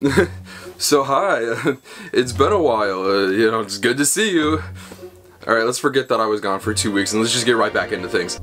So hi, it's been a while, it's good to see you. Alright, let's forget that I was gone for 2 weeks and let's just get right back into things.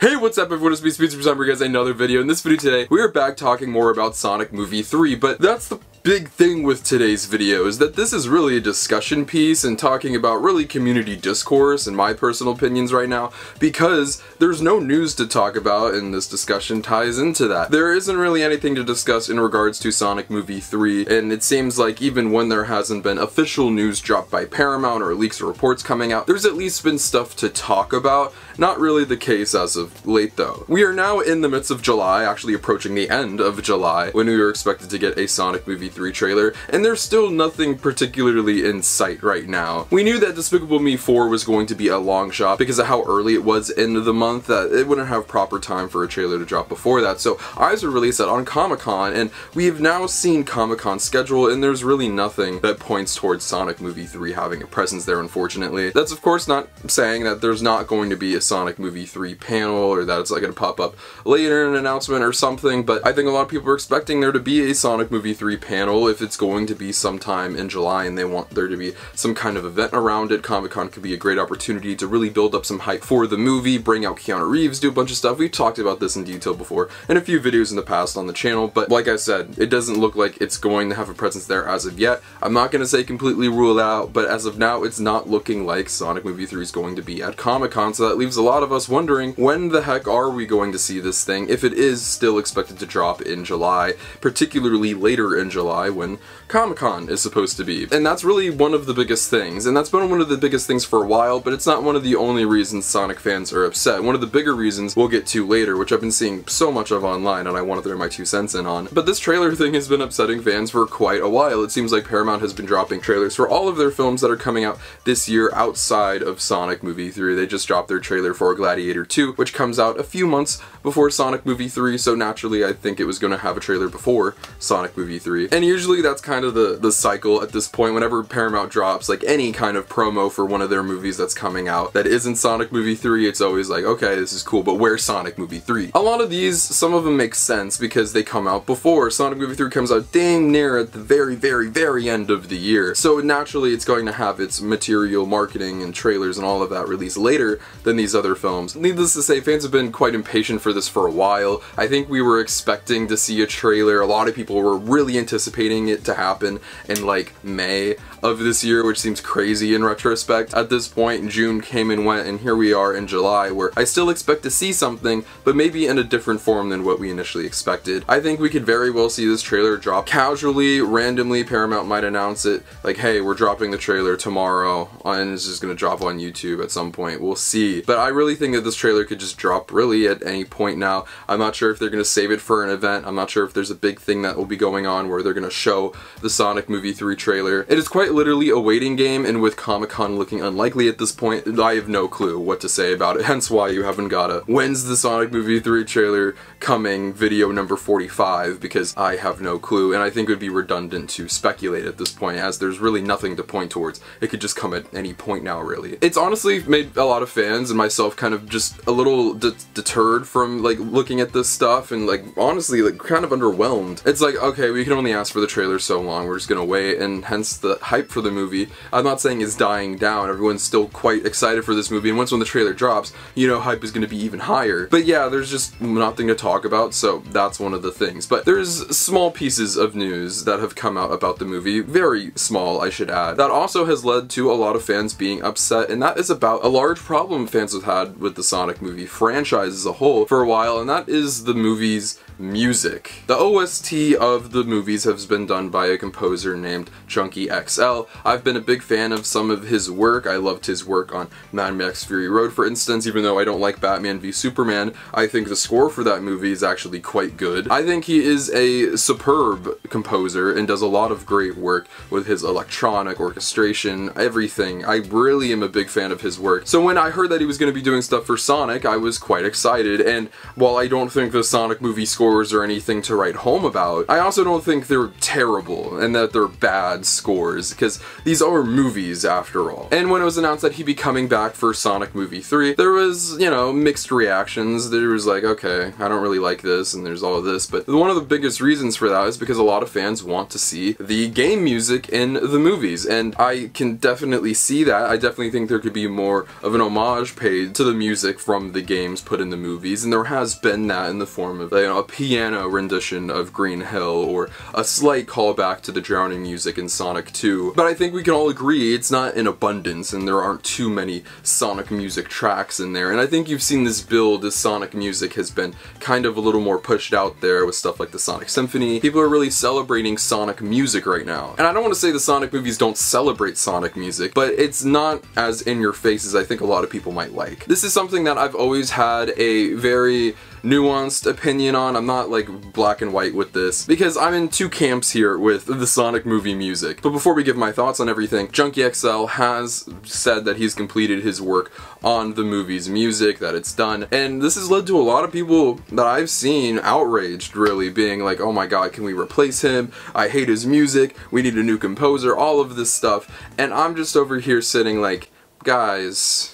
Hey, what's up everyone, it's me, SpeedSuperSonic, bringing you guys another video. In this video today, we are back talking more about Sonic Movie 3, but that's the big thing with today's video, is that this is really a discussion piece and talking about really community discourse and my personal opinions right now, because there's no news to talk about and this discussion ties into that. There isn't really anything to discuss in regards to Sonic Movie 3, and it seems like even when there hasn't been official news dropped by Paramount or leaks or reports coming out, there's at least been stuff to talk about. Not really the case as of late though. We are now in the midst of July, actually approaching the end of July, when we were expected to get a Sonic Movie 3 trailer, and there's still nothing particularly in sight right now. We knew that Despicable Me 4 was going to be a long shot because of how early it was into the month, that it wouldn't have proper time for a trailer to drop before that, so ours were released on Comic-Con, and we have now seen Comic-Con's schedule, and there's really nothing that points towards Sonic Movie 3 having a presence there, unfortunately. That's of course not saying that there's not going to be a Sonic Movie 3 panel, or that it's like going to pop up later in an announcement or something, but I think a lot of people are expecting there to be a Sonic Movie 3 panel if it's going to be sometime in July and they want there to be some kind of event around it. Comic-Con could be a great opportunity to really build up some hype for the movie, bring out Keanu Reeves, do a bunch of stuff. We've talked about this in detail before in a few videos in the past on the channel, but like I said, it doesn't look like it's going to have a presence there as of yet. I'm not going to say completely rule it out, but as of now, it's not looking like Sonic Movie 3 is going to be at Comic-Con, so that leaves a lot of us wondering, when the heck are we going to see this thing, if it is still expected to drop in July, particularly later in July when Comic-Con is supposed to be. And that's really one of the biggest things, and that's been one of the biggest things for a while, but it's not one of the only reasons Sonic fans are upset. One of the bigger reasons we'll get to later, which I've been seeing so much of online and I want to throw my 2 cents in on. But this trailer thing has been upsetting fans for quite a while. It seems like Paramount has been dropping trailers for all of their films that are coming out this year outside of Sonic Movie 3. They just dropped their trailer for Gladiator 2, which comes out a few months before Sonic Movie 3, so naturally I think it was going to have a trailer before Sonic Movie 3. And usually that's kind of the cycle at this point. Whenever Paramount drops like any kind of promo for one of their movies that's coming out that isn't Sonic Movie 3, it's always like, okay, this is cool, but where's Sonic Movie 3? A lot of these, some of them make sense because they come out before. Sonic Movie 3 comes out dang near at the very end of the year, so naturally it's going to have its material, marketing, and trailers and all of that released later than these other films. Needless to say, fans have been quite impatient for this for a while. I think we were expecting to see a trailer. A lot of people were really anticipating it to happen in like May of this year, which seems crazy in retrospect. At this point, June came and went, and here we are in July, where I still expect to see something, but maybe in a different form than what we initially expected. I think we could very well see this trailer drop casually, randomly. Paramount might announce it, like, hey, we're dropping the trailer tomorrow, and it's just gonna drop on YouTube at some point. We'll see. But I really think that this trailer could just drop really at any point now. I'm not sure if they're gonna save it for an event. I'm not sure if there's a big thing that will be going on where they're gonna show the Sonic Movie 3 trailer. It is quite literally a waiting game, and with Comic-Con looking unlikely at this point, I have no clue what to say about it, hence why you haven't got a "when's the Sonic Movie 3 trailer coming" video number 45, because I have no clue, and I think it would be redundant to speculate at this point, as there's really nothing to point towards. It could just come at any point now, really. It's honestly made a lot of fans and myself kind of just a little deterred from like looking at this stuff, and like honestly like kind of underwhelmed. It's like, okay, we can only ask for the trailer so long, we're just gonna wait, and hence the hype for the movie. I'm not saying it's dying down, everyone's still quite excited for this movie, and once when the trailer drops, you know, hype is gonna be even higher. But yeah, there's just nothing to talk about, so that's one of the things. But there's small pieces of news that have come out about the movie, very small I should add, that also has led to a lot of fans being upset, and that is about a large problem fans have had with the Sonic movie franchise as a whole for a while, and that is the movie's music. The OST of the movies has been done by a composer named Chunky XL. I've been a big fan of some of his work. I loved his work on Mad Max Fury Road, for instance. Even though I don't like Batman v Superman, I think the score for that movie is actually quite good. I think he is a superb composer and does a lot of great work with his electronic orchestration, everything. I really am a big fan of his work. So when I heard that he was going going to be doing stuff for Sonic, I was quite excited, and while I don't think the Sonic movie scores are anything to write home about, I also don't think they're terrible and that they're bad scores, because these are movies after all. And when it was announced that he'd be coming back for Sonic Movie 3, there was, you know, mixed reactions. There was like, okay, I don't really like this, and there's all of this, but one of the biggest reasons for that is because a lot of fans want to see the game music in the movies, and I can definitely see that. I definitely think there could be more of an homage paid to the music from the games put in the movies, and there has been that in the form of, you know, a piano rendition of Green Hill, or a slight callback to the drowning music in Sonic 2. But I think we can all agree it's not in abundance, and there aren't too many Sonic music tracks in there, and I think you've seen this build as Sonic music has been kind of a little more pushed out there with stuff like the Sonic Symphony. People are really celebrating Sonic music right now. And I don't want to say the Sonic movies don't celebrate Sonic music, but it's not as in your face as I think a lot of people might like. This is something that I've always had a very nuanced opinion on. I'm not like black and white with this, because I'm in two camps here with the Sonic movie music. But before we give my thoughts on everything, Junkie XL has said that he's completed his work on the movie's music, that it's done, and this has led to a lot of people that I've seen outraged, really, being like, oh my god, can we replace him? I hate his music, we need a new composer, all of this stuff, and I'm just over here sitting like, guys,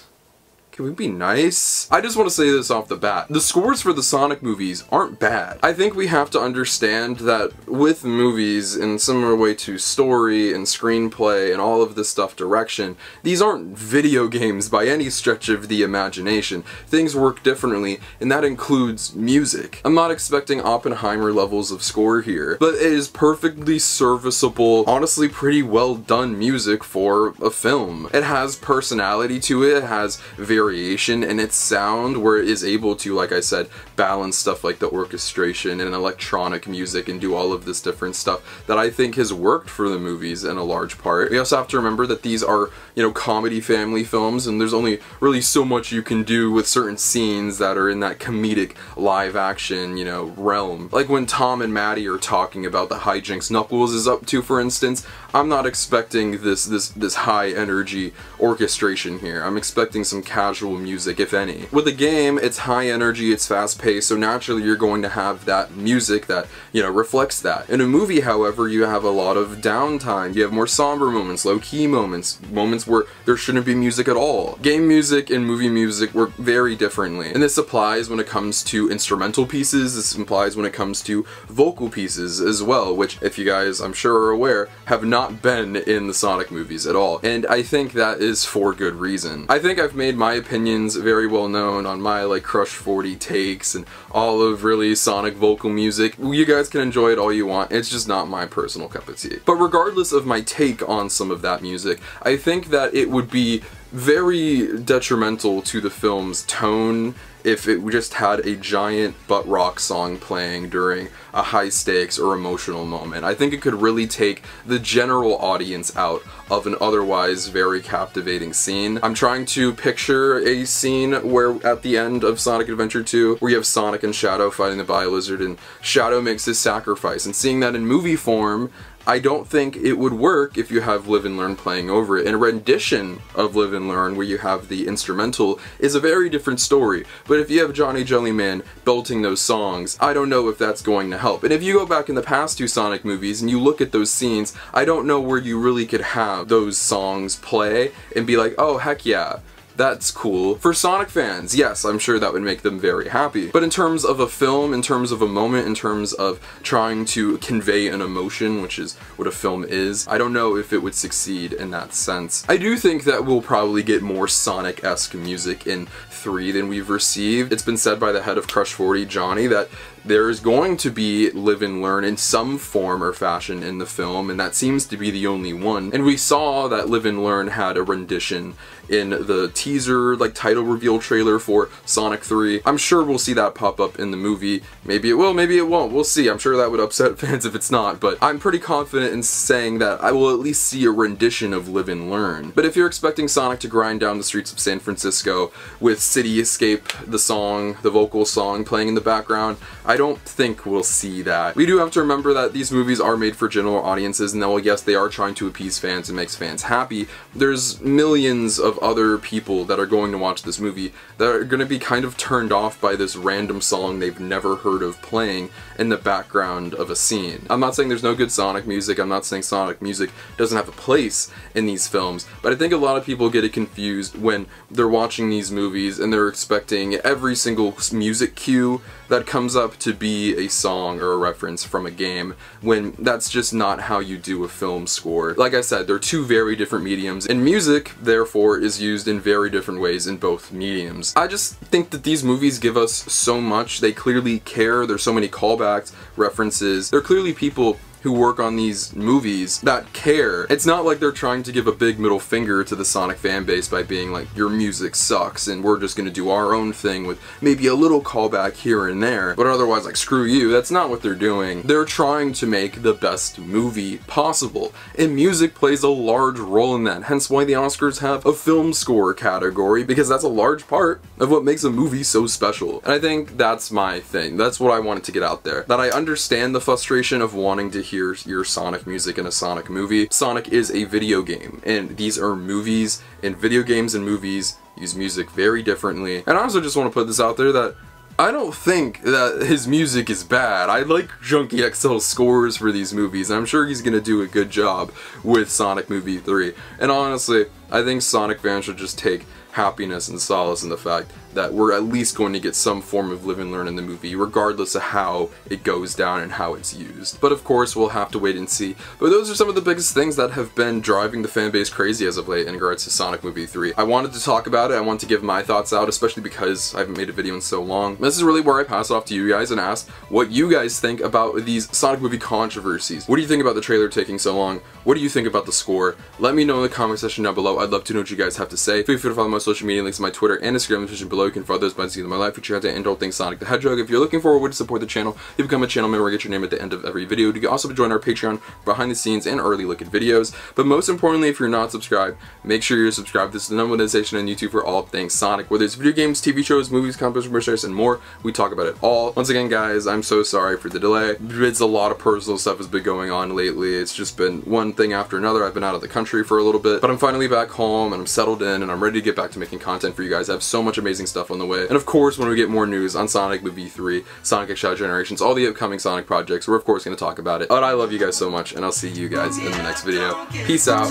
can we be nice? I just want to say this off the bat. The scores for the Sonic movies aren't bad. I think we have to understand that with movies, in similar way to story and screenplay and all of this stuff, direction, these aren't video games by any stretch of the imagination. Things work differently, and that includes music. I'm not expecting Oppenheimer levels of score here, but it is perfectly serviceable, honestly pretty well done music for a film. It has personality to it, it has variation in its sound, where it is able to, like I said, balance stuff like the orchestration and electronic music and do all of this different stuff that I think has worked for the movies in a large part. We also have to remember that these are, you know, comedy family films, and there's only really so much you can do with certain scenes that are in that comedic live action, you know, realm. Like when Tom and Maddie are talking about the hijinks Knuckles is up to, for instance, I'm not expecting this high energy orchestration here. I'm expecting some casual music, if any. With a game, it's high energy, it's fast paced, so naturally you're going to have that music that, you know, reflects that. In a movie, however, you have a lot of downtime. You have more somber moments, low-key moments, moments where there shouldn't be music at all. Game music and movie music work very differently, and this applies when it comes to instrumental pieces, this applies when it comes to vocal pieces as well, which, if you guys, I'm sure, are aware, have not been in the Sonic movies at all, and I think that is for good reason. I think I've made my opinions very well known on my like Crush 40 takes and all of really Sonic vocal music. You guys can enjoy it all you want, it's just not my personal cup of tea. But regardless of my take on some of that music, I think that it would be very detrimental to the film's tone if it just had a giant butt rock song playing during a high stakes or emotional moment. I think it could really take the general audience out of an otherwise very captivating scene. I'm trying to picture a scene where at the end of Sonic Adventure 2, where you have Sonic and Shadow fighting the Bio-Lizard, and Shadow makes his sacrifice, and seeing that in movie form, I don't think it would work if you have Live and Learn playing over it. And a rendition of Live and Learn where you have the instrumental is a very different story. But if you have Johnny Jellyman belting those songs, I don't know if that's going to help. And if you go back in the past two Sonic movies and you look at those scenes, I don't know where you really could have those songs play and be like, oh heck yeah, that's cool. For Sonic fans, yes, I'm sure that would make them very happy. But in terms of a film, in terms of a moment, in terms of trying to convey an emotion, which is what a film is, I don't know if it would succeed in that sense. I do think that we'll probably get more Sonic-esque music in 3 than we've received. It's been said by the head of Crush 40, Johnny, that there is going to be Live and Learn in some form or fashion in the film, and that seems to be the only one. And we saw that Live and Learn had a rendition in the teaser, like, title reveal trailer for Sonic 3. I'm sure we'll see that pop up in the movie. Maybe it will, maybe it won't. We'll see. I'm sure that would upset fans if it's not, but I'm pretty confident in saying that I will at least see a rendition of Live and Learn. But if you're expecting Sonic to grind down the streets of San Francisco with City Escape, the song, the vocal song playing in the background, I don't think we'll see that. We do have to remember that these movies are made for general audiences, and while yes, they are trying to appease fans and make fans happy, there's millions of other people people that are going to watch this movie that are going to be kind of turned off by this random song they've never heard of playing in the background of a scene. I'm not saying there's no good Sonic music, I'm not saying Sonic music doesn't have a place in these films, but I think a lot of people get it confused when they're watching these movies and they're expecting every single music cue that comes up to be a song or a reference from a game, when that's just not how you do a film score. Like I said, they're two very different mediums, and music, therefore, is used in very different ways in both mediums. I just think that these movies give us so much. They clearly care. There's so many callbacks, references. They're clearly people who work on these movies that care. It's not like they're trying to give a big middle finger to the Sonic fan base by being like, your music sucks and we're just gonna do our own thing with maybe a little callback here and there, but otherwise like screw you. That's not what they're doing. They're trying to make the best movie possible, and music plays a large role in that, hence why the Oscars have a film score category, because that's a large part of what makes a movie so special. And I think that's my thing. That's what I wanted to get out there. That I understand the frustration of wanting to hear your Sonic music in a Sonic movie. Sonic is a video game, and these are movies, and video games and movies use music very differently. And I also just want to put this out there that I don't think that his music is bad. I like Junkie XL's scores for these movies, and I'm sure he's gonna do a good job with Sonic Movie 3. And honestly, I think Sonic fans should just take happiness and solace in the fact that we're at least going to get some form of live and learn in the movie, regardless of how it goes down and how it's used. But of course, we'll have to wait and see. But those are some of the biggest things that have been driving the fan base crazy as of late in regards to Sonic Movie 3. I wanted to talk about it, I wanted to give my thoughts out, especially because I haven't made a video in so long. This is really where I pass it off to you guys and ask what you guys think about these Sonic movie controversies. What do you think about the trailer taking so long? What do you think about the score? Let me know in the comment section down below. I'd love to know what you guys have to say. Feel free to follow my social media links, my Twitter and Instagram in the description below. You can follow those by seeing my life feature content and all things Sonic the Hedgehog. If you're looking for a way to support the channel, you become a channel member, get your name at the end of every video. You can also join our Patreon behind the scenes and early look at videos. But most importantly, if you're not subscribed, make sure you're subscribed. This is the number one station on YouTube for all things Sonic. Whether it's video games, TV shows, movies, comics, merchandise, and more, we talk about it all. Once again, guys, I'm so sorry for the delay. It's a lot of personal stuff has been going on lately. It's just been one thing after another. I've been out of the country for a little bit, but I'm finally back home and I'm settled in and I'm ready to get back to making content for you guys. I have so much amazing stuff on the way. And of course, when we get more news on Sonic Movie 3, Sonic X Shadow Generations, all the upcoming Sonic projects, we're of course going to talk about it. But I love you guys so much, and I'll see you guys in the next video. Peace out.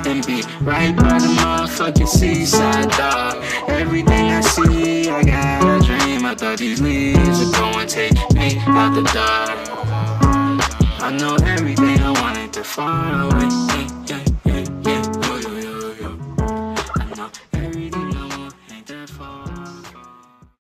And be right by the motherfucking seaside, dog. Everything I see, I got a dream. I thought these leaves would go and take me out the dark. I know everything I wanted to fall away.